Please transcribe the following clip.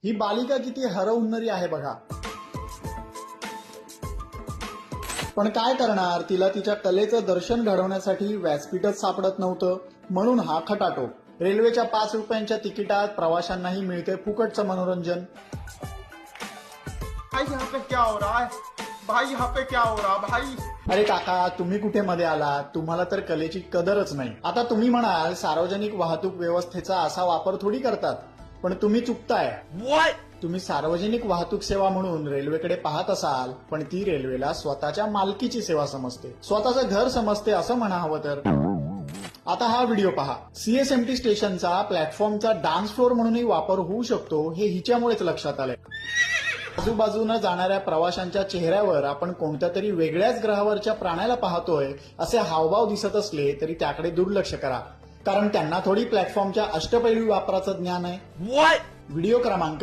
ही बालिका किती हरहुन्नरी आहे बघा. पण काय करणार, तिला तिच्या कलेचं दर्शन घडवण्यासाठी व्यासपीठच सापडत नव्हतं. म्हणून हा खटाटोप. रेल्वेच्या 5 रुपयांच्या तिकिटात प्रवाशांनाही मिळते फुकटचं मनोरंजन. भाई यहाँ पे क्या हो रहा है? भाई यहाँ पे क्या हो रहा भाई? अरे काका, तुम्ही कुठे मध्ये आलात? तुम्हाला तर कलेची कदरच नाही. आता तुम्ही म्हणाल सार्वजनिक वाहतूक व्यवस्थेचा असा वापर थोडी करतात, पण तुम्ही चुकताय. तुम्ही सार्वजनिक वाहतूक सेवा म्हणून रेल्वेकडे पाहत असाल, पण ती रेल्वेला स्वतःच्या मालकीची सेवा समजते, स्वतःचं घर समजते असं म्हणा हवं तर. आता हा व्हिडिओ पहा. सीएसएमटी स्टेशनचा प्लॅटफॉर्मचा डान्स फ्लोर म्हणूनही वापर होऊ शकतो हे हिच्यामुळेच लक्षात आलंय. आजूबाजूनं जाणाऱ्या प्रवाशांच्या चेहऱ्यावर आपण कोणत्या तरी वेगळ्याच ग्रहावरच्या प्राण्याला पाहतोय असे हावभाव दिसत असले तरी त्याकडे दुर्लक्ष करा, कारण त्यांना थोडी प्लॅटफॉर्मच्या अष्टपैलू वापराचं ज्ञान आहे. व्हिडिओ क्रमांक